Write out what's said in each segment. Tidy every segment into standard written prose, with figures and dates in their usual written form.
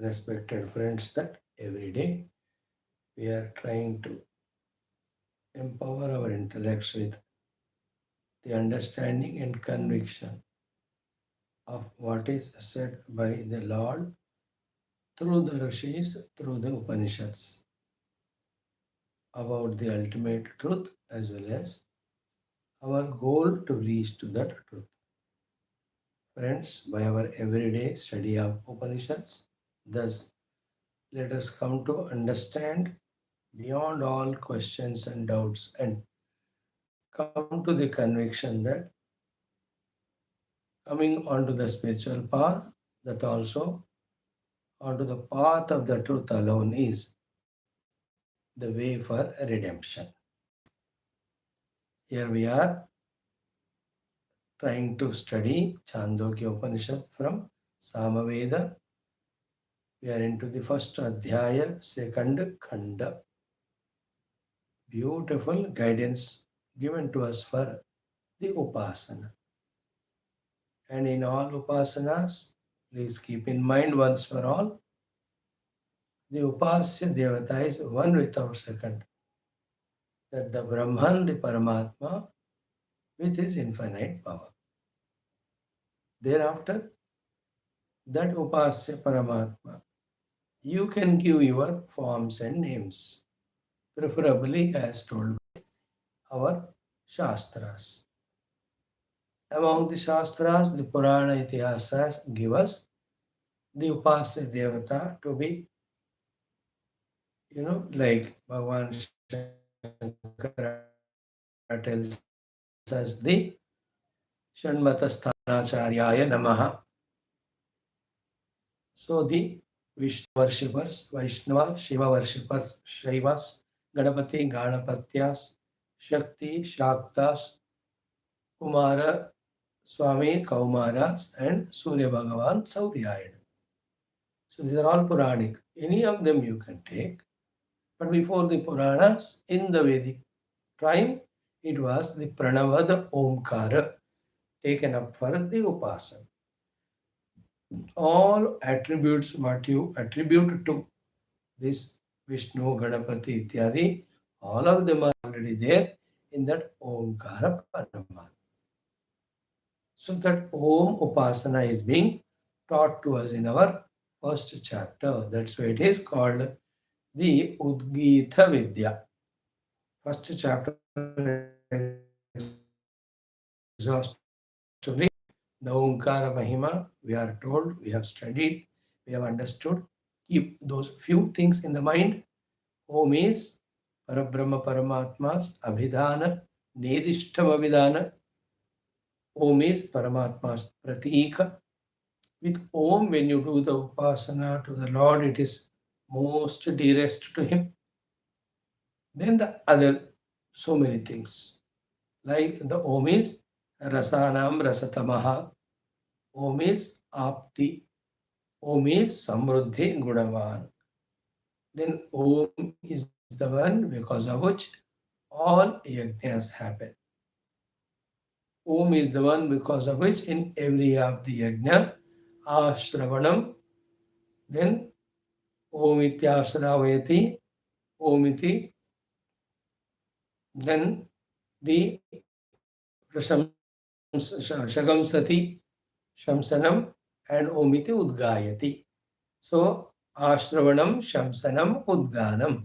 respected friends, that every day we are trying to empower our intellects with the understanding and conviction of what is said by the Lord through the Rishis, through the Upanishads, about the ultimate truth as well as our goal to reach to that truth. Friends, by our everyday study of Upanishads, thus let us come to understand beyond all questions and doubts and come to the conviction that coming onto the spiritual path, that also onto the path of the truth alone is the way for redemption. Here we are trying to study Chandogya Upanishad from Samaveda. We are into the first Adhyaya, second Khanda. Beautiful guidance given to us for the Upasana. And in all Upasanas, please keep in mind once for all, the Upasya Devata is one without second. That the Brahman, the Paramatma, with his infinite power. Thereafter, that Upasya Paramatma, you can give your forms and names, preferably as told by our Shastras. Among the Shastras, the Purana Itihasas give us the Upasya Devata to be, like Bhagavan Shankara tells us the Shanmatastanacharya Namaha. So the Vishnu worshippers, Vaishnava, Shiva worshippers, Shaivas, Ganapati, Ganapatyas, Shakti, Shaktas, Kumara, Swami, Kaumaras, and Surya Bhagavan, Sauryayan. So these are all Puranic. Any of them you can take. But before the Puranas, in the Vedic time, it was the Pranava, the Omkara, taken up for the Upasana. All attributes what you attribute to this Vishnu, Ganapati, Ityadi, all of them are already there in that Omkara Paramatma. So that Om Upasana is being taught to us in our first chapter. That's why it is called the Udgita Vidya. First chapter exhaustively. The Omkara Mahima, we are told, we have studied, we have understood. Keep those few things in the mind. Om is Parabrahma Paramatma's Abhidhana, Nedishtam Abhidhana. Om is Paramatma's Pratika. With Om, when you do the Upasana to the Lord, it is most dearest to Him. Then the other so many things. Like the Om is Rasanam Rasatamaha. Om is Apti. Om is Samruddhi Gunavan. Then Om is the one because of which all yajnas happen. Om is the one because of which in every of the yajna, Ashravanam, then Om ityasravayati, Om iti, then the Shagamsati, Shamsanam, and Om iti udgayati. So, Ashravanam, Shamsanam, Udganam,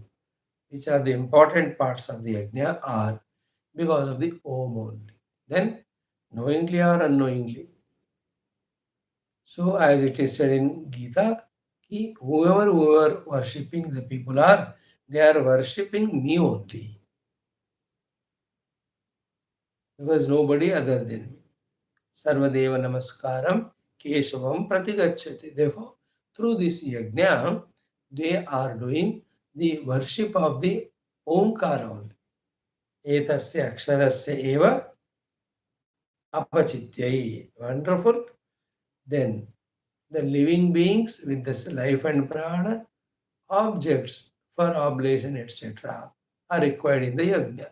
which are the important parts of the yajna, are because of the Om only. Then, knowingly or unknowingly. So, as it is said in Gita, whoever worshipping the people are, they are worshipping me only. Because nobody other than me. Sarvadeva Namaskaram Keshavam Pratigacchati. Therefore, through this yajna, they are doing the worship of the Omkara only. Etasya aksharasya eva apachityai. Wonderful. Then, the living beings with this life and prana, objects for oblation, etc., are required in the yajna.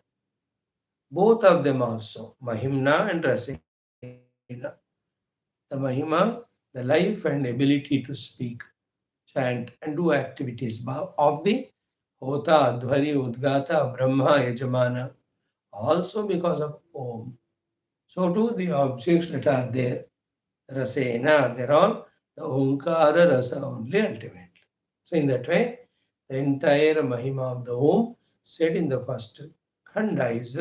Both of them also, Mahimna and Rasina. The Mahima, the life and ability to speak, chant and do activities of the Hota, Dhvari, Udgata, Brahma, Yajamana, also because of Om. So too the objects that are there, Rasena, they're all the Omkara Rasa only ultimately. So in that way, the entire Mahima of the Om said in the first Khanda is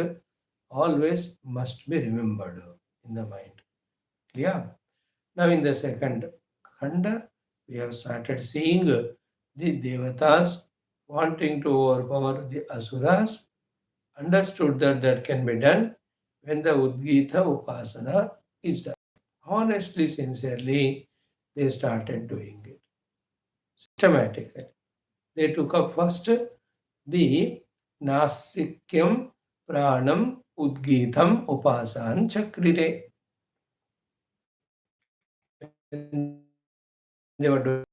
always must be remembered in the mind. Clear? Now in the second Khanda, we have started seeing the Devatas wanting to overpower the Asuras, understood that that can be done when the Udgita Upasana is done. Honestly, sincerely, they started doing it systematically. They took up first the Nasikyam Pranam Udgitam Upasan Chakrire. They were doing.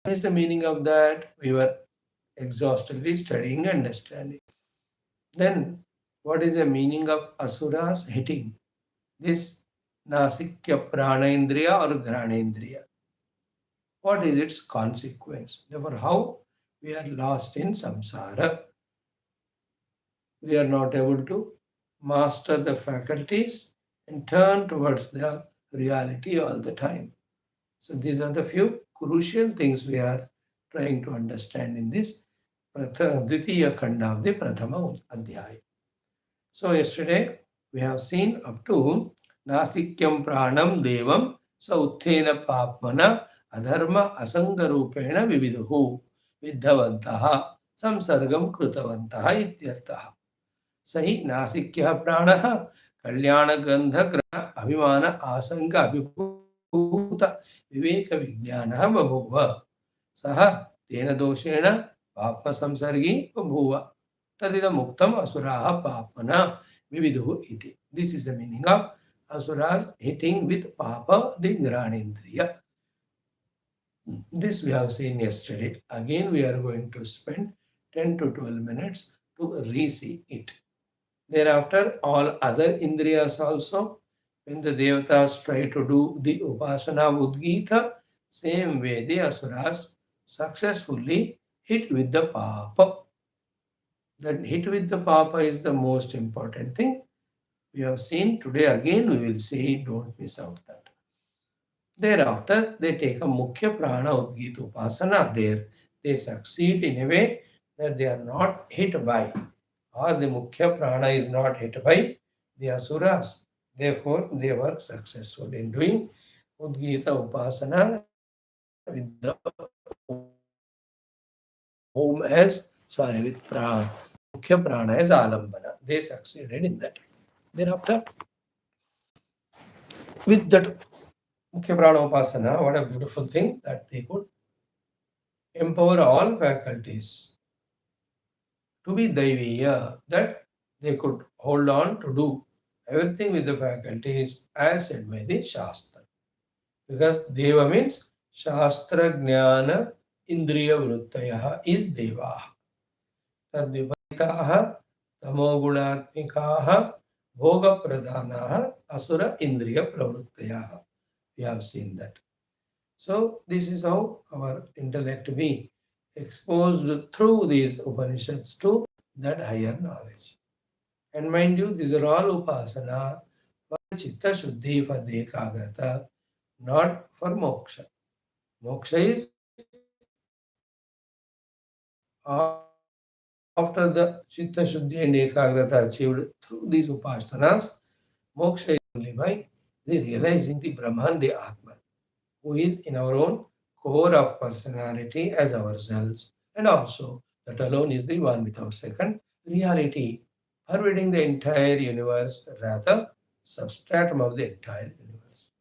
What is the meaning of that? We were exhaustively studying and understanding. Then, what is the meaning of Asuras hitting? This Nasikya Pranendriya or Granendriya? What is its consequence? Therefore, how we are lost in samsara. We are not able to master the faculties and turn towards the reality all the time. So these are the few crucial things we are trying to understand in this Dvitiya Khanda of the Prathama Adhyaya. So yesterday we have seen up to Nasikyam Pranam Devam Sauthena Papmana Adharma Asangarupena Vividuhu Vidhavantaha Samsargam Krutavantaha Ityartaha. Sahi Nasikya Pranaha Kalyana Gandha Grana Abhimana Asanga Abhibhuta Viveka Vijnana Babhuva Saha Tena Doshena Papma Samsargi Babhuva Tadida Muktam Asuraha Papana Vividuhu iti. This is the meaning of Asuras hitting with Papa the Granindriya. This we have seen yesterday. Again, we are going to spend 10 to 12 minutes to re-see it. Thereafter, all other Indriyas also, when the Devatas try to do the Upasana Udgita, same way the Asuras successfully hit with the Papa. That hit with the Papa is the most important thing. We have seen today again, we will see, don't miss out that. Thereafter, they take a Mukhya Prana Udgita Upasana there. They succeed in a way that they are not hit by, or the Mukhya Prana is not hit by the Asuras. Therefore, they were successful in doing Udgita Upasana with the Om as, sorry, with Mukhya Prana as Alambana. They succeeded in that. Thereafter, with that Mukhya Prana Upasana, what a beautiful thing that they could empower all faculties to be Daiviya, that they could hold on to do everything with the faculties as said by the Shastra. Because Deva means Shastra Jnana Indriya Vruttaya is Deva. Tadviparitaha Tamogunatmikaha Bhoga Pradhanaha Asura Indriya Pravruttaya. We have seen that. So this is how our intellect be exposed through these Upanishads to that higher knowledge. And mind you, these are all upasana for chitta shuddhi, for the ekagrata, not for moksha. Moksha is after the chitta shuddhi and ekagrata achieved through these upasanas, moksha is only by the realizing the Brahman, the Atman, who is in our own core of personality as ourselves, and also that alone is the one without second reality, pervading the entire universe, rather substratum of the entire universe.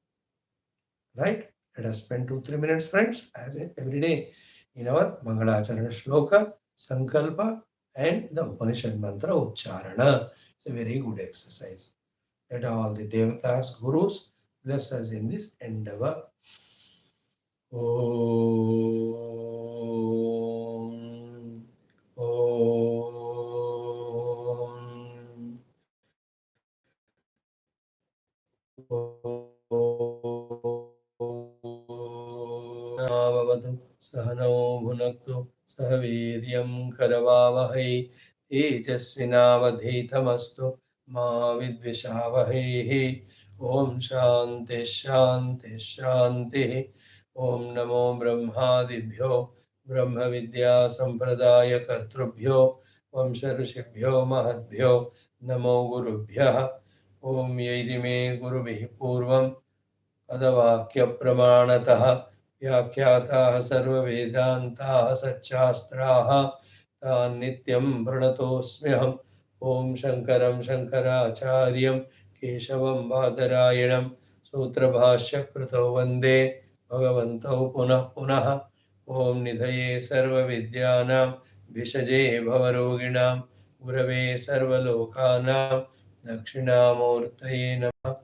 Right? Let us spend 2-3 minutes, friends, as every day in our Mangalacharana Shloka, Sankalpa, and the Upanishad Mantra Ucharana. It's a very good exercise. Let all the Devatas, Gurus bless us in this endeavor. Om. Om. Om. सहनौ भुनक्तु सह वीर्यं करवावहै तेजस्विनावधीतमस्तु मा विद्विषावहैः। ॐ शान्ति शान्ति शान्तिः। ॐ नमो ब्रह्मादिभ्यो ब्रह्म विद्या संप्रदाय कर्तृभ्यो वंश ऋषिभ्यो महद्भ्यो नमो गुरुभ्यः। ॐ यैरिमे गुरुभिः पूर्वं पदवाक्यप्रमाणतः व्याख्याताः सर्ववेदान्ताः सच्चास्त्राः तान् नित्यं प्रणतोऽस्म्यहम्। ॐ शङ्करं शङ्कराचार्यं केशवं बादरायणं सूत्रभाष्यकृतौ वन्दे भगवन्तौ पुनः पुनः। ॐ निधये सर्वविद्यानां भिषजे भवरोगिणां गुरवे सर्वलोकानां दक्षिणामूर्तये नमः।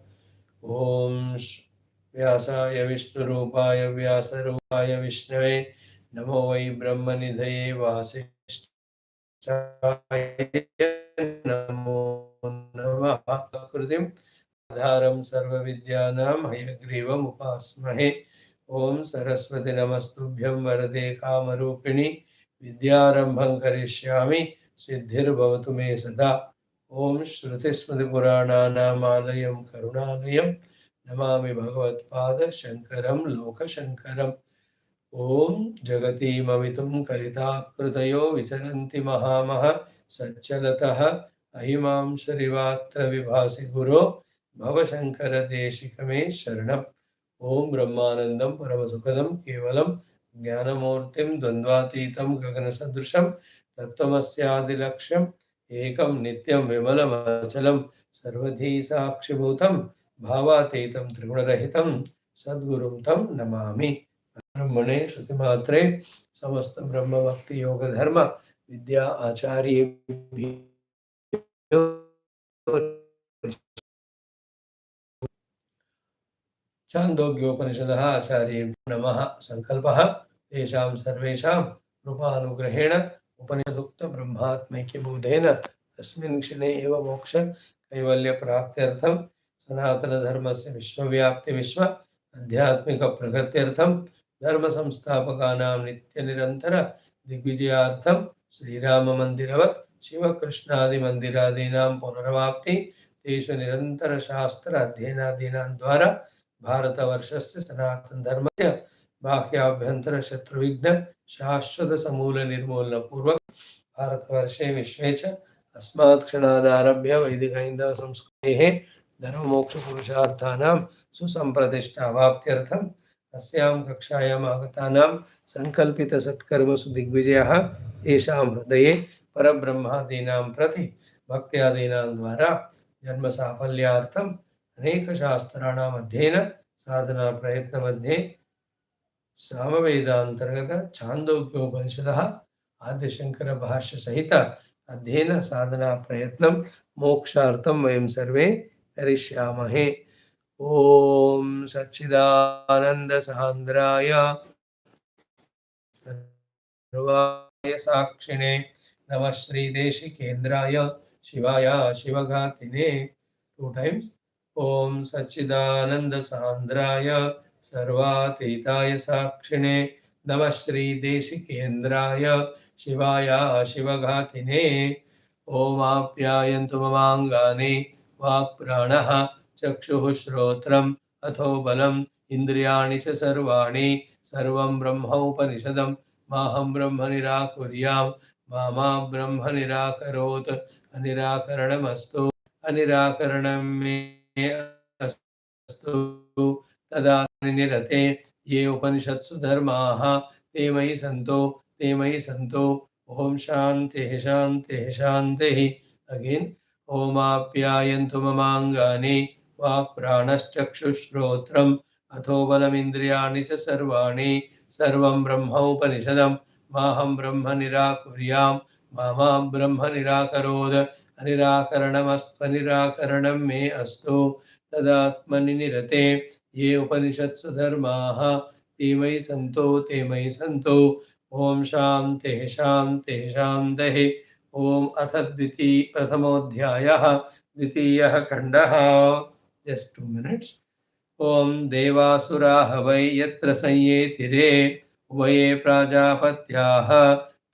ॐ व्यासाय विष्णुरूपाय व्यासरूपाय विष्णवे नमो वै ब्रह्मनिधये वासिष्ठाय नमो नमः। कृतिम् आधारं सर्वविद्यानां हयग्रीवम् उपास्महे। ॐ सरस्वती नमस्तुभ्यं वरदे कामरूपिणि विद्यारम्भं करिष्यामि सिद्धिर्भवतु मे सदा। ॐ श्रुतिस्मृतिपुराणानामालयं करुणालयं नमामि भगवत्पादशङ्करं लोकशङ्करम्। ॐ जगतीमवितुं कलिताकृतयो विचरन्ति महामः सच्चलतः अहिमां श्रीवात्र विभासि गुरो भवशङ्करदेशिकमे शरणम्। ॐ ब्रह्मानन्दं परमसुखदं केवलं ज्ञानमूर्तिं द्वन्द्वातीतं गगनसदृशं तत्त्वमस्यादिलक्ष्यम् एकं नित्यं विमलमचलं सर्वधी साक्षिभूतं भावातीतं त्रिगुणरहितं सद्गुरुं तं नमामि। ब्रह्मणे श्रुतिमात्रे समस्त ब्रह्मभक्ति योग धर्म विद्या आचार्येभ्यो छान्दोग्योपनिषदः आचार्येभ्यो नमः। संकल्पः तेषां सर्वेषां रूपानुग्रहेण उपनिषदुक्त ब्रह्मात्मैक्यबोधेन तस्मिन् क्षणे एव मोक्ष कैवल्यप्राप्त्यर्थं सनातनधर्मस्य विश्वव्याप्ति विश्व आध्यात्मिक प्रगत्यर्थं धर्म संस्थापकानां नित्यनिरन्तर दिग्विजयार्थं श्रीराममन्दिरवत् शिवकृष्णादिमन्दिरादीनां पुनरवाप्ति तेषु निरन्तर शास्त्र अध्ययनादीनां द्वारा भारतवर्षस्य सनातनधर्मस्य बाह्याभ्यन्तर शत्रुविघ्न शाश्वत समूल निर्मूलन पूर्वक भारतवर्षे विश्वे च अस्मात् क्षणादारभ्य वैदिक हिन्दव संस्कृतेः धर्ममोक्ष पुरुषार्थानां सुसंप्रतिष्ठावाप्त्यर्थम् अस्यां कक्षायाम् आगतानां संकल्पित सत्कर्मसु दिग्विजयः तेषां हृदये परब्रह्मादीनां प्रति भक्त्यादीनां द्वारा जन्म साफल्यार्थम् अनेक शास्त्राणाम् अध्ययन साधना प्रयत्न मध्ये सामवेदांतर्गत छान्दोग्योपनिषदः आद्यशंकर भाष्य सहित अध्ययन साधना प्रयत्नं मोक्षार्थं वयं सर्वे करिष्यामहे। ॐ सच्चिदानंद सान्द्राय सर्वाय साक्षिणे नमः श्रीदेशिकेन्द्राय शिवाय शिवघातिने। 2 times। ॐ सच्चिदानंद सान्द्राय सर्वातीताय साक्षिणे नमः श्रीदेशिकेन्द्राय शिवाय शिवघातिने। ॐ आप्यायन्तु ममाङ्गानि वाक् प्राणः चक्षुः श्रोत्रम् अथो बलम् इन्द्रियाणि च सर्वाणि सर्वं ब्रह्मोपनिषदं माहं ब्रह्म निराकुर्यां मा ब्रह्म निराकरोत्। अनिराकरणमस्तु अनिराकरणं मे अस्तु तदा निरते ये उपनिषत्सु धर्माः ते मयि सन्तो। ओम शान्तिः शान्तिः शान्तिः। अगेन ओम आप्यायन्तु ममाङ्गानि वाक् प्राणश्चक्षुश्रोत्रम् अथो बलमिन्द्रियाणि च सर्वाणि सर्वं ब्रह्मोपनिषदं माहं ब्रह्म निराकुर्यां मा ब्रह्म निराकरोत्। अनिराकरणमस्त्वनिराकरणं मे अस्तु तदात्मनि निरते ये उपनिषत्सु धर्माः ते मयि सन्तो। ओम शान्तिः शान्तिः शान्तिः। ओम अथ प्रथमोऽध्यायः द्वितीयः खण्डः। Just 2 minutes। ओम देवासुराः वै यत्र संयेतिरे उभये प्राजापत्याः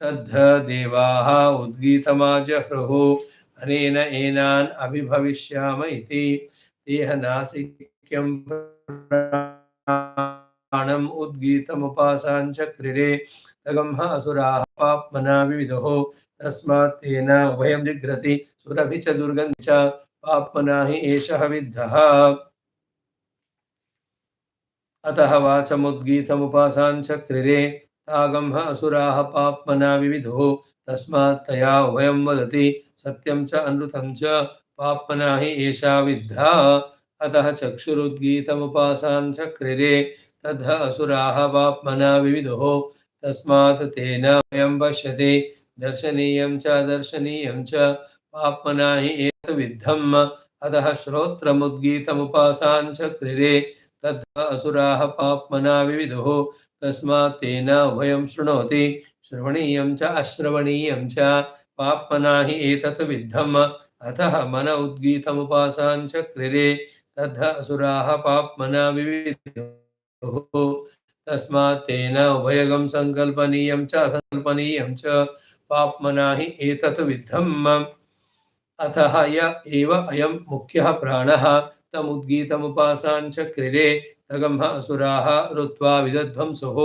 तद्ध देवाः उद्गीतमाजह्रुः अनेन एनान् अभिभविष्याम इति देहनासिक्यं प्राणम् उद्गीतमुपासाञ्चक्रिरे तगम्ह असुराः पाप्मना विविदुः तस्मात् तेन उभयं जिघ्रति सुरभि च दुर्गन्धि च पाप्मना हि एषः विद्धः अतः वाचमुद्गीतमुपासाञ्चक्रिरे तागम्ह असुराः पाप्मना विविधुः तस्मात् तया उभयं वदति सत्यं च अनृतं च पाप्मना हि एषा विद्धा अतः चक्षुरुद्गीतमुपासाञ्चक्रिरे तद्ध असुराः पाप्मना विविधुः तस्मात् तेन उभयं पश्यति दर्शनीयं च दर्शनीयं च पाप्मना हि एतद्विद्धम् अतः श्रोत्रमुद्गीतमुपासाञ्चक्रिरे तद्ध असुराः पाप्मना विविदुः तस्मात् तेन उभयं शृणोति श्रवणीयं च अश्रवणीयं च पाप्मना हि एतत् विद्धम् अतः मन उद्गीतमुपासाञ्चक्रिरे तद्ध असुराः पाप्मना विविदुः तस्मात् तेन उभयगं सङ्कल्पनीयं च असङ्कल्पनीयं च पाप्मना हि एतत् विद्धम् अतः य एव अयं मुख्यः प्राणः तमुद्गीतमुपासाञ्चक्रिरे तगम्ह असुराः ऋत्वा विदध्वंसुः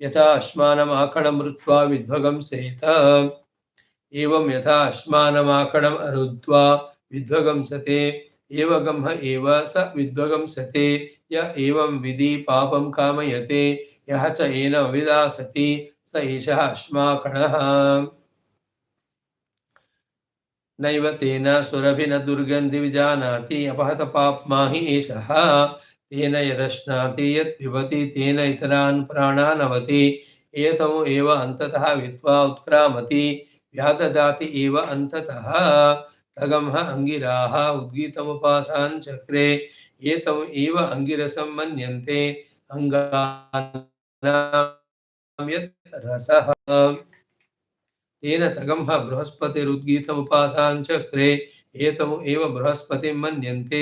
यथा अश्मानमाखणं ऋत्वा विध्वगंसेत एवं यथा अश्मानमाखणम् अरुत्वा विध्वगंसते एवगम्ह एव स विध्वगंसते य एवं विधि पापं कामयते यः च येन विदासति स एषः अश्माकणः नैव तेन सुरभि न दुर्गन्धि विजानाति अपहत पाप्मा हि एषः तेन यदश्नाति यत् पिबति तेन इतरान् प्राणानवति एतमु एव अन्ततः वित्वा उत्क्रामति व्याददाति एव अन्ततः तगम्ह अङ्गिराः उद्गीतमुपासाञ्चक्रे एतमु एव अङ्गिरसं मन्यन्ते अङ्गानां यत् रसः तेन तगम्ह बृहस्पतिरुद्गीतमुपासाञ्चक्रे एतमु एव बृहस्पतिं मन्यन्ते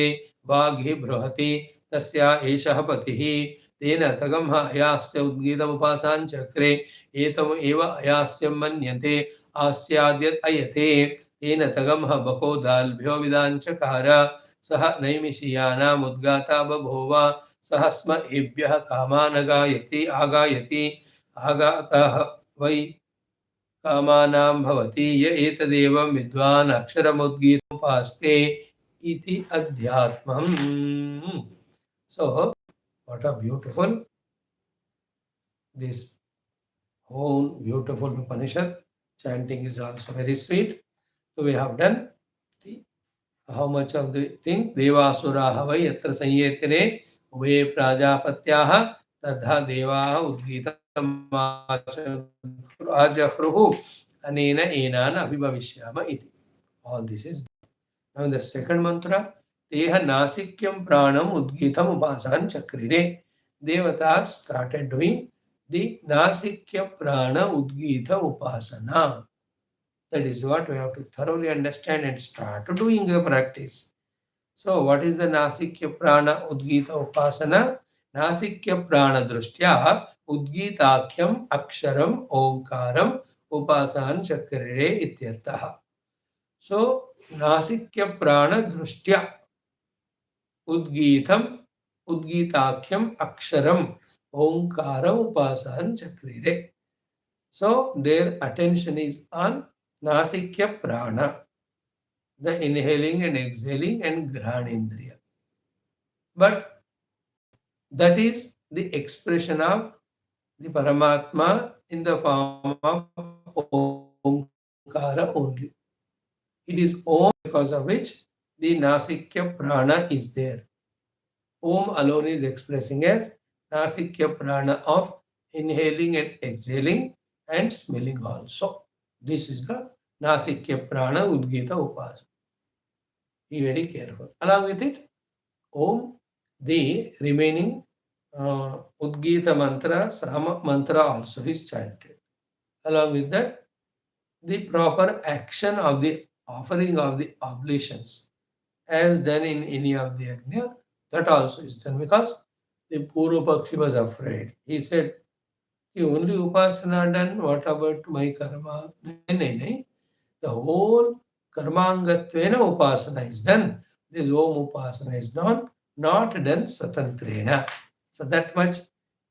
वाग्हि बृहति तस्या एषः पतिः तेन तगम्ह अयास्य उद्गीतमुपासाञ्चक्रे एतमु एव अयास्यं मन्यन्ते आस्याद्यत् अयते तेन तगम्ह बको दाल्भ्यो विदाञ्चकार सः नैमिषीयानाम् उद्गाता बभूव सः स्म एभ्यः कामानगायति आगायति आगातः वै कामानां भवति य एतदेवं विद्वान् अक्षरमुद्गीतमुपास्ते इति अध्यात्मम्. So, what a beautiful, this whole beautiful Upanishad. Chanting is also very sweet. So, we have done how much of the thing? Devasuraha vai yatra sanyetine uve prajapatyaha तद्धा देवाः उद्गीतम् आजह्रुः अनेन एनान् अभिभविष्याम इति. All this is now in the second mantra. Teha nasikyam pranam udgitam upasan chakrire. Devatas started doing the nasikya prana udgita upasana. That is what we have to thoroughly understand and start doing the practice. So, what is the nasikya prana udgita upasana? नासिक्य प्राण दृष्ट्या उद्गीताख्यम अक्षरम ओंकारम उपासान चक्रे इत्यर्थः. सो नासिक्य प्राण दृष्ट्या उद्गीतम उद्गीताख्यम अक्षरम ओंकारम उपासान चक्रे. So their attention is on nasikya prana, the inhaling and exhaling and granendriya. But that is the expression of the Paramatma in the form of Omkara only. It is Om because of which the Nasikya Prana is there. Om alone is expressing as Nasikya Prana of inhaling and exhaling and smelling also. This is the Nasikya Prana Udgita Upasana. Be very careful. Along with it, Om, the remaining Udgita mantra, Sama mantra also is chanted. Along with that, the proper action of the offering of the oblations as done in any of the Agnya, that also is done because the Purva Pakshi was afraid. He said, The only upasana done, what about my karma? Nahi. The whole karmangatvena upasana is done. The Om upasana is not done satantrena. So that much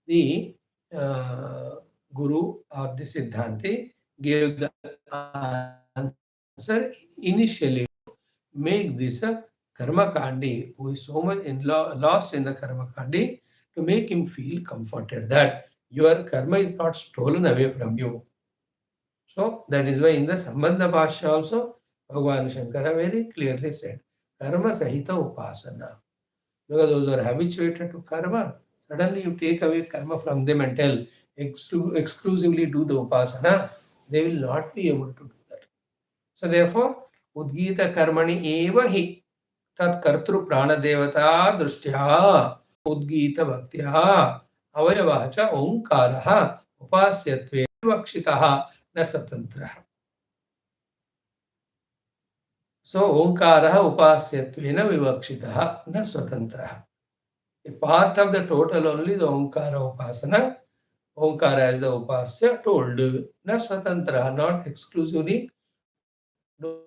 the uh, Guru or the Siddhanti gave the answer initially make this a karma kandi who is so much lost in the karma kandi to make him feel comforted that your karma is not stolen away from you. So that is why in the Sambandha Bhashya also Bhagavan Shankara very clearly said karma sahita upasana. Because those who are habituated to karma, suddenly you take away karma from them and tell exclusively do the upasana, they will not be able to do that. So therefore, Udgita karmani eva hi tat kartru prana devata drishtya Udgita bhaktya avayavah cha omkaraha upasyatve vakshitaha na satantraha. So omkaraha upasyatve vivakshitaha na swatantraha. A part of the total only the omkara upasana. Omkara as the upasya told, na swatantraha, not exclusively do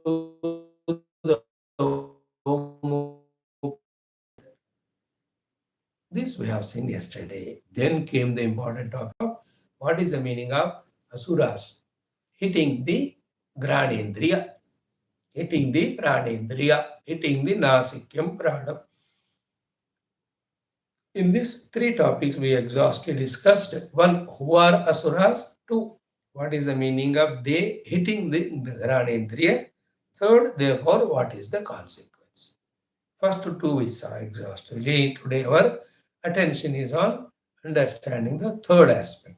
the this we have seen yesterday. Then came the important topic of what is the meaning of asuras hitting the granendriya, hitting the pranendriya, hitting the nasikyam pranam. In these three topics we exhaustively discussed. One, who are asuras? Two, what is the meaning of they hitting the granendriya? Third, therefore, what is the consequence? First two we saw exhaustively. Today our attention is on understanding the third aspect.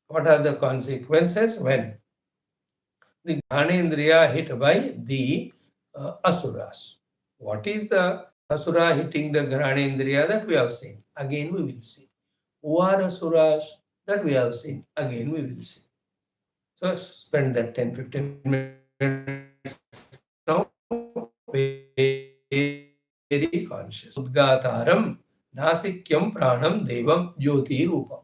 What are the consequences when the Gyanendriya hit by the asuras? What is the asura hitting the Gyanendriya that we have seen? Again we will see. Who are asuras that we have seen? Again we will see. So spend that 10-15 minutes now very conscious. Udgataram nasikyam pranam devam jyoti rupam.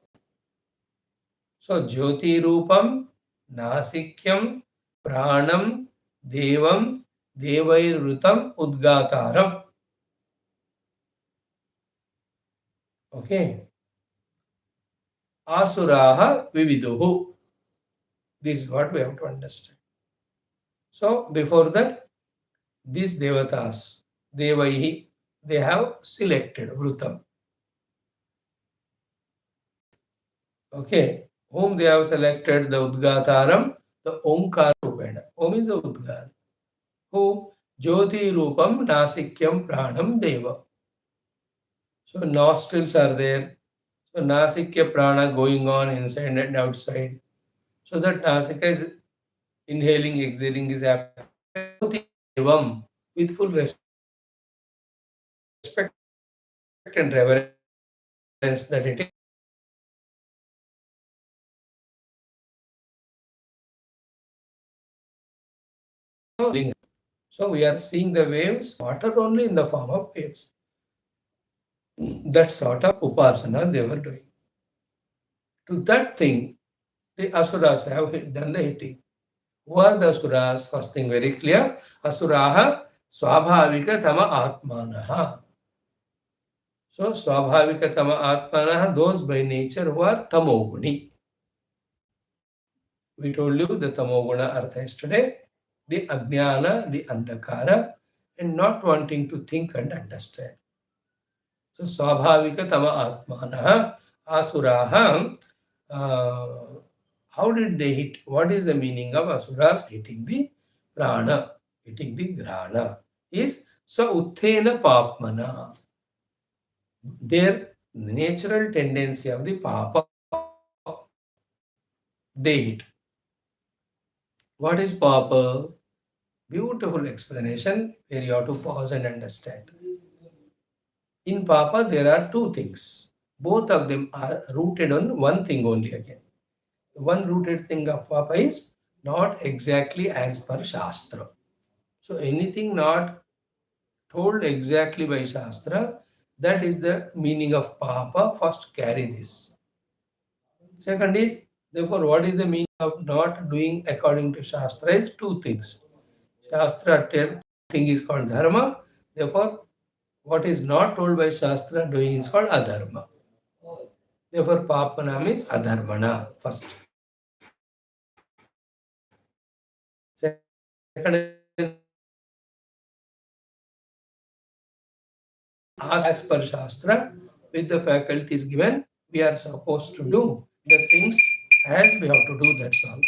So jyoti rupam nasikyam pranam devam devairrutam udgataram. Okay. Asuraha vividuhu. This is what we have to understand. So before that, these devatas, devaihi, they have selected vrutam. Okay. Whom they have selected the udgataram, the omkara rupena. Om is the udgata. Who? Jyoti rupam nasikyam pranam deva. So nostrils are there. So nasikya prana going on inside and outside. So that nasika is inhaling, exhaling is happening. Devam with full respect and reverence that it is. So we are seeing the waves, water only in the form of waves. That sort of upasana they were doing. To that thing, the asuras have done the hitting. Who are the asuras? First thing very clear. Asuraha swabhavika tama atmanaha. So swabhavika tama atmanaha, those by nature who are tamoguni. We told you the tamoguna artha yesterday. The ajnana, the andhakara, and not wanting to think and understand. So swabhavika tama atmanaha asuraha. How did they hit? What is the meaning of asuras hitting the prana, hitting the grana? Is sa uthena papmana. Their natural tendency of the papa, they hit. What is papa? Beautiful explanation where you have to pause and understand. In papa, there are two things. Both of them are rooted on one thing only again. One rooted thing of papa is not exactly as per Shastra. So anything not told exactly by Shastra, that is the meaning of papa. First carry this. Second is, therefore, what is the meaning of not doing according to Shastra is two things. Shastra thing is called dharma. Therefore, what is not told by Shastra doing is called adharma. Therefore, papana means adharmana first. Second is as per Shastra, with the faculties given, we are supposed to do the things as we have to do, that's all.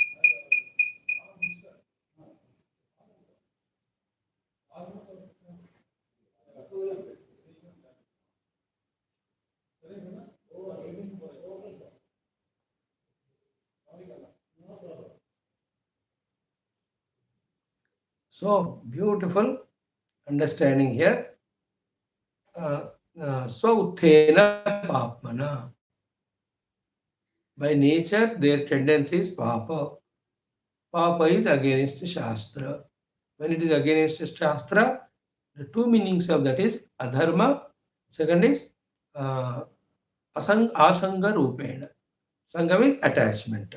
So, beautiful understanding here. Uh, Swauthena papmana. By nature, their tendency is papa. Papa is against Shastra. When it is against Shastra, the two meanings of that is adharma. Second is uh, asanga rupena. Sangha is attachment.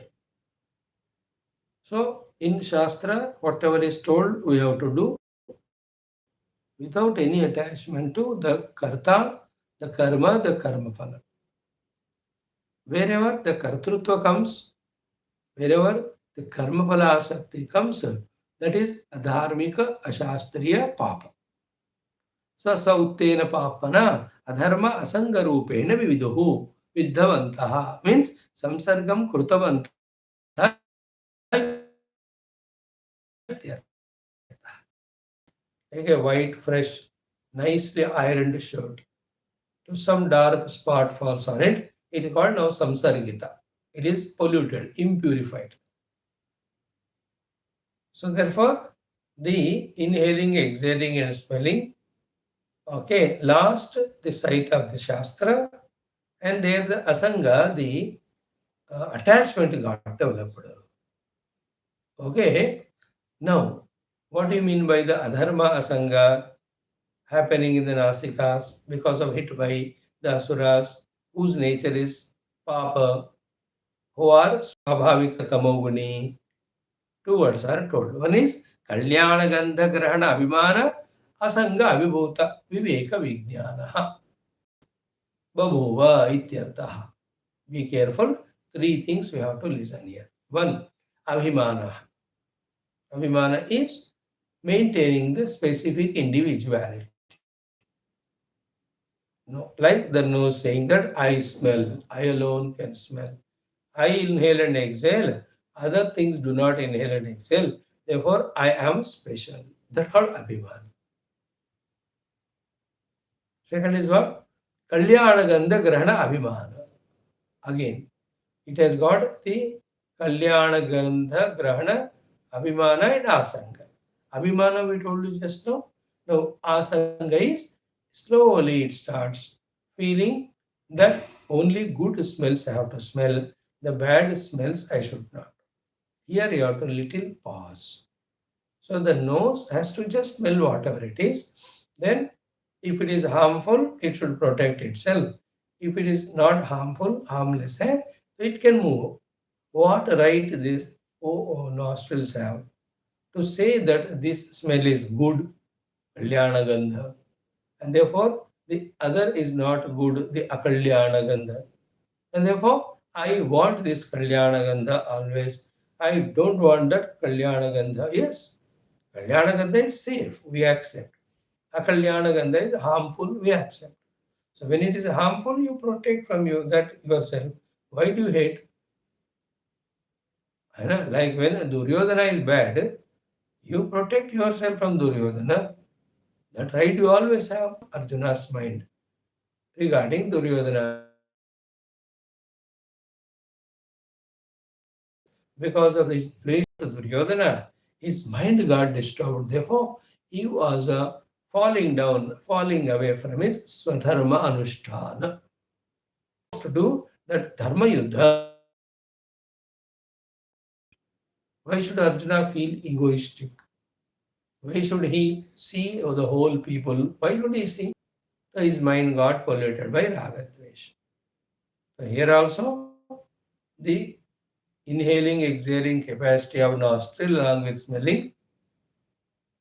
So, in Shastra, whatever is told, we have to do without any attachment to the karta, the karma phala. Wherever the kartrutva comes, wherever the karma phala asakti comes, that is adharmika ashastriya papa. Sa uttena papana adharma asanga rupena vividuhu viddhavantaha means samsargam krutavantah. Take a white, fresh, nicely ironed shirt. To some dark spot falls on it, it is called now samsargita. It is polluted, impurified. So therefore, the inhaling, exhaling and smelling, okay, lost the sight of the Shastra, and there the asanga, the attachment got developed. Okay, now what do you mean by the adharma asanga happening in the Nasikas because of hit by the Asuras, whose nature is Papa, who are Swabhavika Tamoguni? Two words are told. One is Kalyana Gandha Grahana Abhimana Asanga Abhibhuta Viveka Vijnana Babhuva Ityartaha. Be careful. Three things we have to listen here. One, Abhimana. Abhimana is maintaining the specific individuality. No, like the nose saying that I smell, I alone can smell. I inhale and exhale, other things do not inhale and exhale. Therefore, I am special. That's called Abhiman. Second is what? Kalyana Gandha Grahana Abhimana. Again, it has got the Kalyana Gandha Grahana Abhimana and Asanga. Abhimana we told you just now. Now, Asanga is slowly it starts feeling that only good smells I have to smell, the bad smells I should not. Here you have to little pause. So the nose has to just smell whatever it is. Then, if it is harmful, it should protect itself. If it is not harmful, harmless, it can move. What right these nostrils have to say that this smell is good, Kalyana Gandha, and therefore the other is not good, the Akalyana Gandha. And therefore, I want this Kalyana Gandha always. I don't want that Kalyana Gandha. Yes, Kalyana Gandha is safe, we accept. Akalyana Gandha is harmful, we accept. So when it is harmful, you protect from you that yourself. Why do you hate? Like when Duryodhana is bad, you protect yourself from Duryodhana. That right you always have Arjuna's mind regarding Duryodhana. Because of his dvesh to Duryodhana, his mind got disturbed. Therefore, he was falling down, falling away from his Swadharma Anushtana. To do that Dharma Yuddha. Why should Arjuna feel egoistic? Why should he see the whole people? Why should he see? His mind got polluted by Ragadvesh. So here also, the inhaling, exhaling capacity of nostril along with smelling,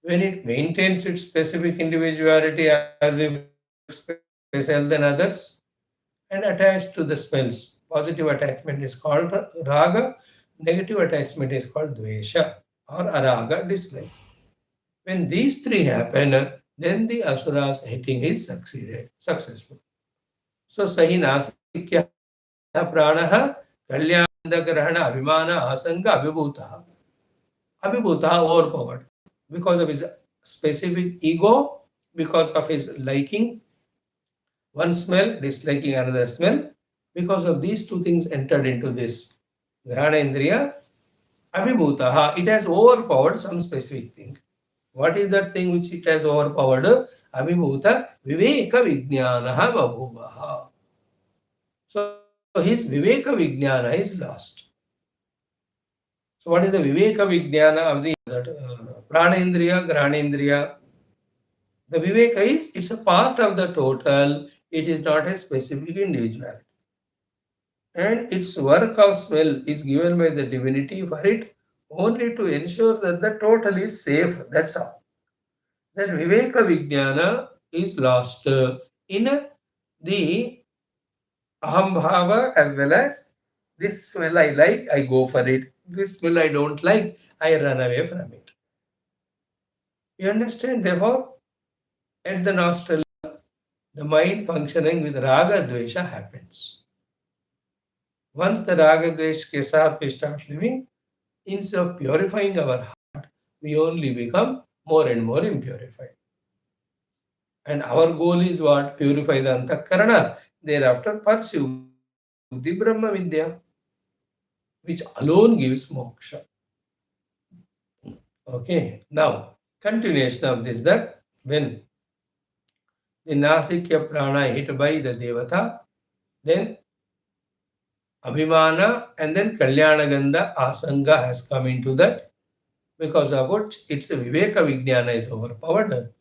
when it maintains its specific individuality as if special than others and attached to the smells. Positive attachment is called raga, negative attachment is called dvesha or araga, dislike. When these three happen, then the asura's hitting is successful. So sahi nasikya prana kalyandagrahana abhimana asanga abhibhuta. Abhibhuta overpowered because of his specific ego, because of his liking one smell, disliking another smell. Because of these two things entered into this Grana Indriya, Abhibhutaha, it has overpowered some specific thing. What is that thing which it has overpowered? Abhibhuta Viveka Vijnanaha Babhuvaha. So his Viveka Vijnana is lost. So what is the Viveka Vijnana of the that Pranendriya, Granendriya? The Viveka is, it's a part of the total, it is not a specific individuality. And its work of smell is given by the divinity for it only to ensure that the total is safe. That's all. That Viveka Vijnana is lost in the Aham Bhava as well as this smell I like, I go for it. This smell I don't like, I run away from it. You understand? Therefore, at the nostril, the mind functioning with Raga Dvesha happens. Once the Raga Dvesh ke saath we start living, instead of purifying our heart, we only become more and more impurified. And our goal is what? Purify the Antakarana, thereafter pursue the Brahma Vidya, which alone gives moksha. Okay, now continuation of this, that when the Nasikya prana hit by the Devata, then Abhimana and then Kalyana Gandha Asanga has come into that, because of which its Viveka Vijnana is overpowered.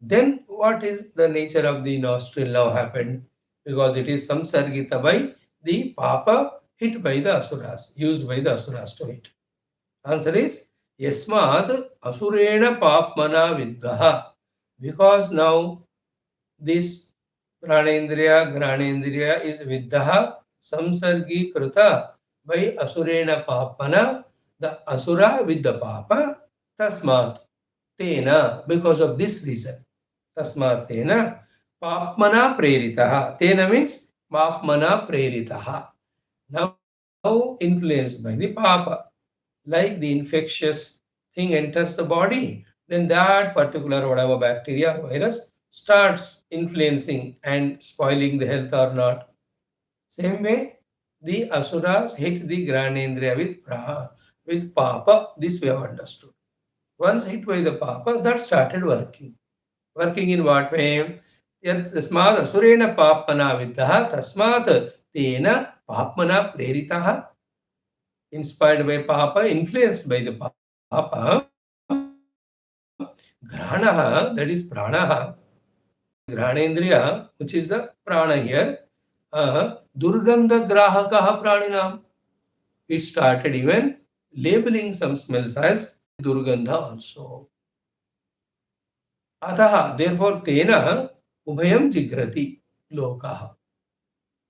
Then what is the nature of the nostril now happened? Because it is samsargita by the papa hit by the asuras, used by the asuras to hit. Answer is Yasmat Asurena Papmana Viddaha. Because now this Pranendriya, Granendriya is Viddaha Samsargi Kruta by Asurena Papmana, the Asura with the Papa, Tasmat Tena, because of this reason. Tasmat Tena Papmana Preritaha. Tena means Papmana Preritaha. Now influenced by the Papa. Like the infectious thing enters the body, then that particular whatever bacteria or virus starts influencing and spoiling the health or not. Same way, the asuras hit the Granendriya with Papa. This we have understood. Once hit by the Papa, that started working. Working in what way? Tasmat asurena papmana viddaha tasmat tena papmana preritah. Inspired by Papa, influenced by the Papa, Granaha, that is Pranaha, Granendriya, which is the Prana here, Durgandha Grahakaha Praninam. It started even labeling some smells as Durgandha also. Ataha, therefore, Tena Ubhayam Jigrati Lokaha.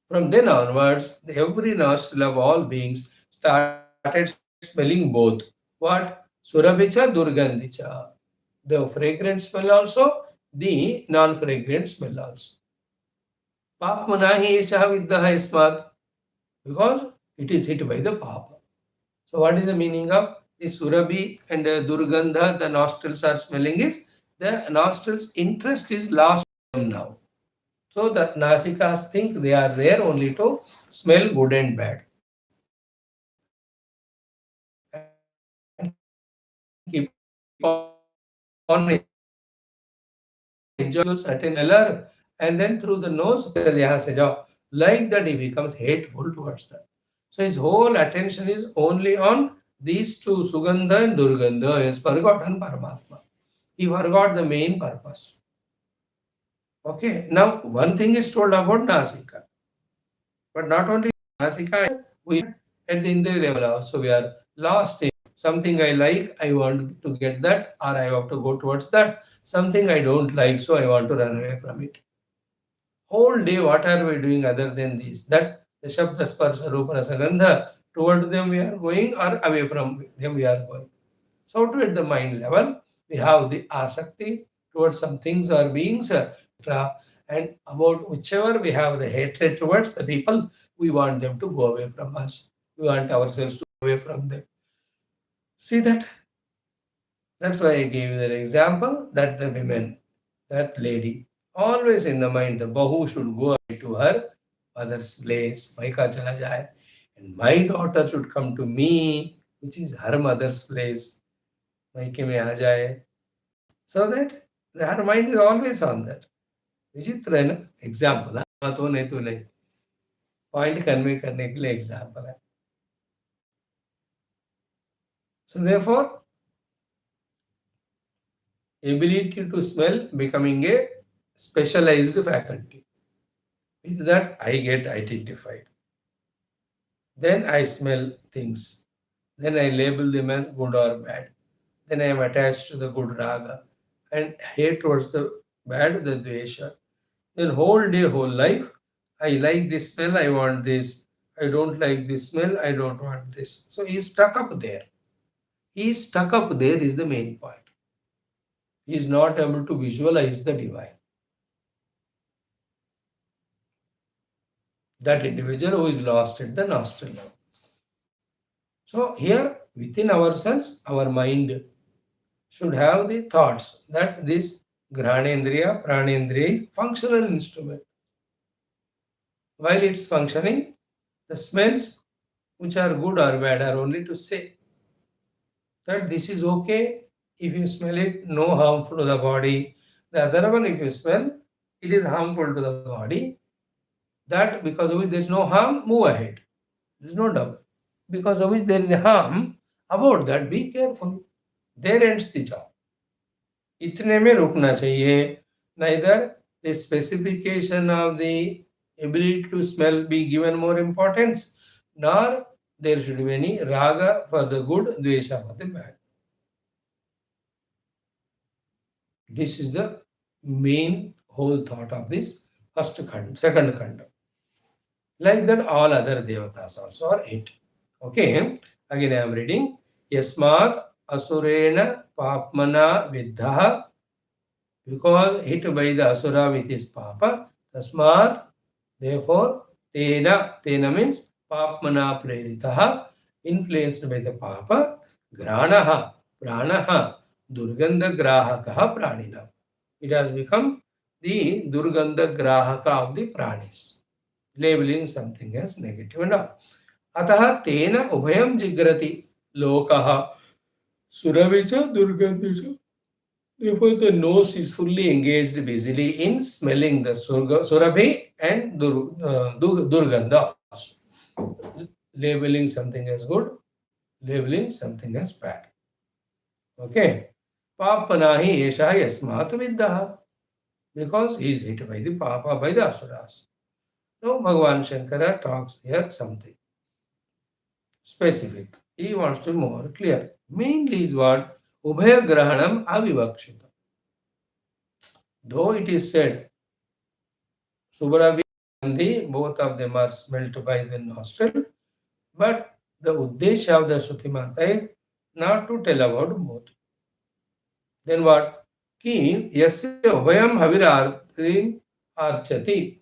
From then onwards, every nostril of all beings started smelling both. What? Surabhicha, Durgandhicha. The fragrant smell also, the non-fragrant smell also. Papmanahi Esha Viddaha Ismat, because it is hit by the Papa. So what is the meaning of this Surabhi and Durgandha, the nostrils are smelling is, the nostrils interest is lost now. So the Nasikas think they are there only to smell good and bad. And keep on enjoying certain color, and then through the nose, like that he becomes hateful towards them. So his whole attention is only on these two, Sugandha and Durgandha. He has forgotten Paramatma. He forgot the main purpose. Okay, now one thing is told about Nasika. But not only Nasika, we At the Indriya level also, we are lost in something I like, I want to get that, or I have to go towards that. Something I don't like, so I want to run away from it. Whole day, what are we doing other than this? That the Shabda, Sparsha, Rupa, Rasa, Gandha, toward them we are going or away from them we are going. So, to at the mind level, we have the asakti towards some things or beings, etc. And about whichever we have the hatred towards the people, we want them to go away from us. We want ourselves to go away from them. See that? That's why I gave you that example that the women, that lady, always in the mind, the Bahu should go away to her mother's place, Maika chala jaye, and my daughter should come to me, which is her mother's place, Maike mein aa jaye. So that her mind is always on that. विचित्र है ना example हाँ तो नहीं point convey करने के लिए example है so therefore ability to smell becoming a specialized faculty is that I get identified. Then I smell things. Then I label them as good or bad. Then I am attached to the good raga and hate towards the bad, the dvesha. Then whole day, whole life, I like this smell, I want this. I don't like this smell, I don't want this. So he's stuck up there. He's stuck up there is the main point. He is not able to visualize the divine. That individual who is lost at the nostril level. So here within ourselves, our mind should have the thoughts that this Granendriya, Pranendriya is functional instrument. While it's functioning, the smells which are good or bad are only to say that this is okay. If you smell it, no harmful to the body. The other one, if you smell, it is harmful to the body. That because of which there is no harm, move ahead. There is no doubt. Because of which there is a harm, about that, be careful. There ends the job. इतने में रुकना चाहिए. Neither the specification of the ability to smell be given more importance, nor there should be any raga for the good, dvesha for the bad. This is the main whole thought of this first khanda, second khanda. Like that, all other devatas also are it. Okay, again I am reading. Yasmat asurena papmana viddha, because hit by the asura with his papa. Tasmat, therefore, tena means papmana preritaha, influenced by the papa. Pranaha, durgandha grahakaha pranina. It has become the durgandha grahaka of the pranis, labeling something as negative and all. Ataha tena ubhayam jigrati lokaha suravicha durgandhicha. Therefore, the nose is fully engaged busily in smelling the surabhi and durgandha, labeling something as good, labeling something as bad. Okay. Papanahi esha yasmat viddaha, because he is hit by the papa, by the asuras. Now, Bhagavan Shankara talks here something specific. He wants to be more clear. Mainly is what? Ubhaya grahanam avivakshita. Though it is said, Subhra and Gandhi, both of them are smelt by the nostril, but the uddesha of the Shruti Mata is not to tell about both. Then what? Ki yasya ubhayam havir artim archati.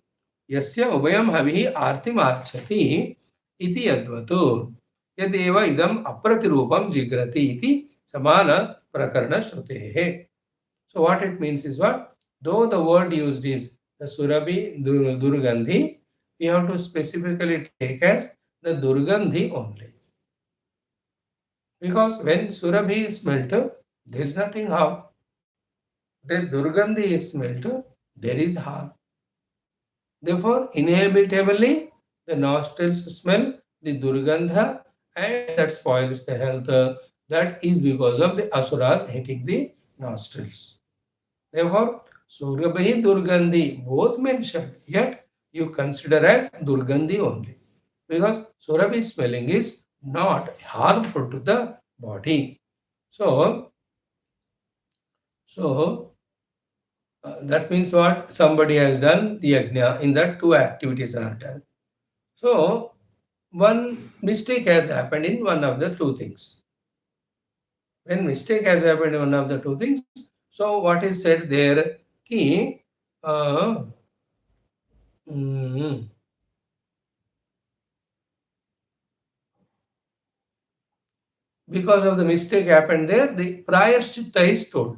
Yasya ubhayam havihi artim archati iti yadvatu. Yadeva idam apratirupam jigrati iti samana prakarana shrutehe. So what it means is what? Though the word used is the surabhi durgandhi, we have to specifically take as the durgandhi only. Because when surabhi is smelt, there is nothing harm. When durgandhi is smelt, there is harm. Therefore, inevitably, the nostrils smell the durgandha and that spoils the health. That is because of the asuras hitting the nostrils. Therefore, Surabhi Durgandhi both mentioned, yet you consider as Durgandhi only. because Surabhi smelling is not harmful to the body. So, that means what? Somebody has done yajna, in that two activities are done. So, one mistake has happened in one of the two things. When mistake has happened in one of the two things, so what is said there? Ki, uh, mm, because of the mistake happened there, the prayaschitta is told.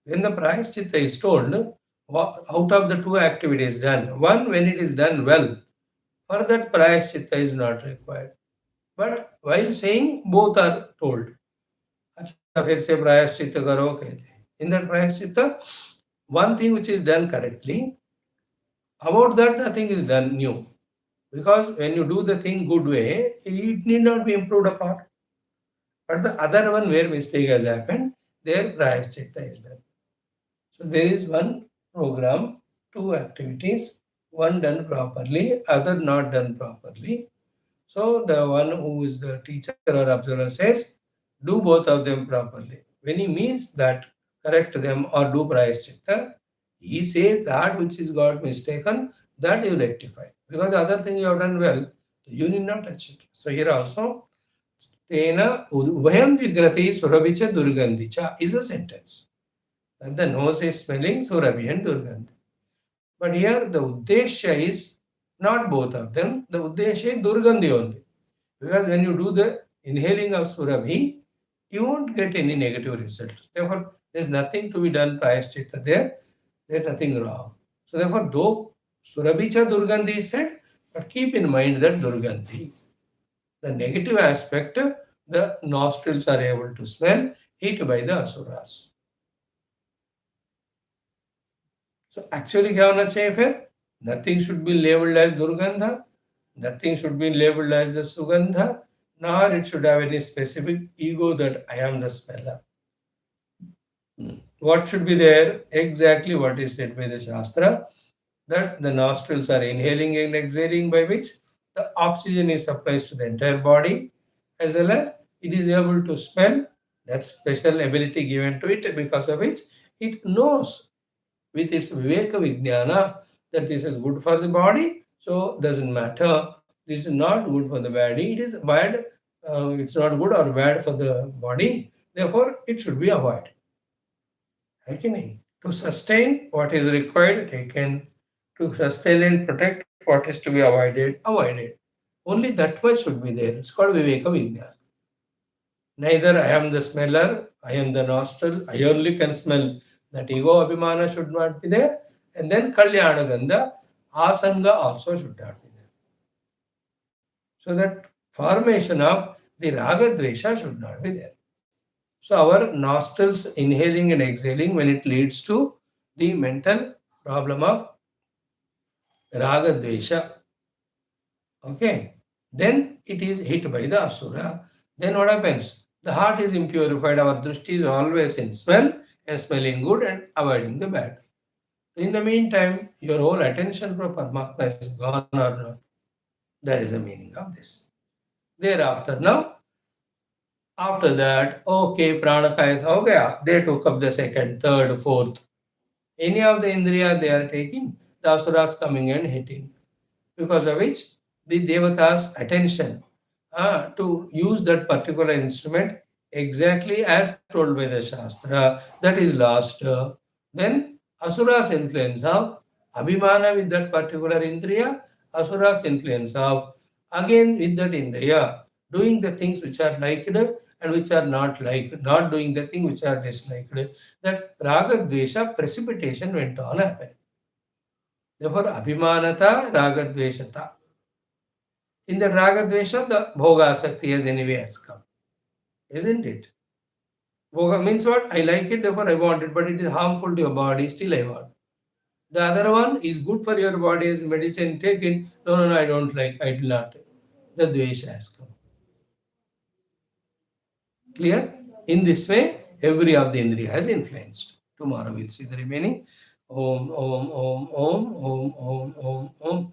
When the prayaschitta is told, out of the two activities done, one when it is done well, for that prayaschitta is not required. But while saying, both are told. अच्छा फिर से प्रायश्चित करो कहते हैं. In that prayaschitta, one thing which is done correctly, about that nothing is done new. Because when you do the thing good way, it need not be improved upon. But the other one where mistake has happened, there prayaschitta is done. So there is one program, two activities, one done properly, other not done properly. So the one who is the teacher or observer says, do both of them properly. When he means that correct them or do prayaschitta, he says that which is got mistaken, that you rectify. Because the other thing you have done well, you need not touch it. So here also, Tena Ubhayam Jigrati Surabhicha Durgandicha is a sentence. And the nose is smelling Surabhi and Durgandhi. But here the Uddesha is not both of them, the Uddesha is Durgandhi only. Because when you do the inhaling of Surabhi, you won't get any negative result. Therefore, there's nothing to be done prayaschitta there. There's nothing wrong. So therefore, though Surabhicha Durgandhi is said, but keep in mind that Durgandhi. The negative aspect, the nostrils are able to smell heat by the asuras. So actually क्या होना चाहिए फिर? Nothing should be labeled as Durgandha. Nothing should be labeled as the Sugandha, nor it should have any specific ego that I am the smeller. What should be there? Exactly what is said by the Shastra, that the nostrils are inhaling and exhaling, by which the oxygen is supplied to the entire body, as well as it is able to smell, that special ability given to it, because of which it knows with its Viveka Vijnana that this is good for the body, so doesn't matter. This is not good for the body, it is bad, it's not good or bad for the body, therefore it should be avoided. Okay? To sustain what is required, taken. To sustain and protect what is to be avoided. Only that much should be there. It's called Viveka Vijnana. Neither I am the smeller, I am the nostril, I only can smell. That ego abhimana should not be there. And then Kalyana Gandha, Asanga also should not be there. So that formation of the Raga Dvesha should not be there. So our nostrils inhaling and exhaling, when it leads to the mental problem of Raga Dvesha, okay, then it is hit by the Asura. Then what happens? The heart is impurified, our drishti is always in smell and smelling good and avoiding the bad. In the meantime, your whole attention from Paramatma is gone or not. That is the meaning of this. Thereafter, now, after that, okay, Pranakaya is ho gaya. They took up the second, third, fourth. Any of the Indriya they are taking, the Asuras coming and hitting. Because of which, the Devata's attention to use that particular instrument exactly as told by the Shastra, that is lost. Then Asura's influence of Abhimana with that particular Indriya, Asura's influence of again with that Indriya, doing the things which are liked and which are not liked, not doing the thing which are disliked. That Raga Dvesha precipitation went on happening. Therefore, Abhimanata, Raga Dveshata. In the Raga Dvesha, the Bhoga Asakti has anyway has come. Isn't it? Bhoga means what? I like it, therefore I want it, but it is harmful to your body, still I want. The other one is good for your body as medicine, take it. No, no, no, I don't like, I do not. The Dvesha has come. Clear? In this way, every of the Indriya has influenced. Tomorrow we'll see the remaining. Om, Om, Om, Om, Om, Om, Om, Om.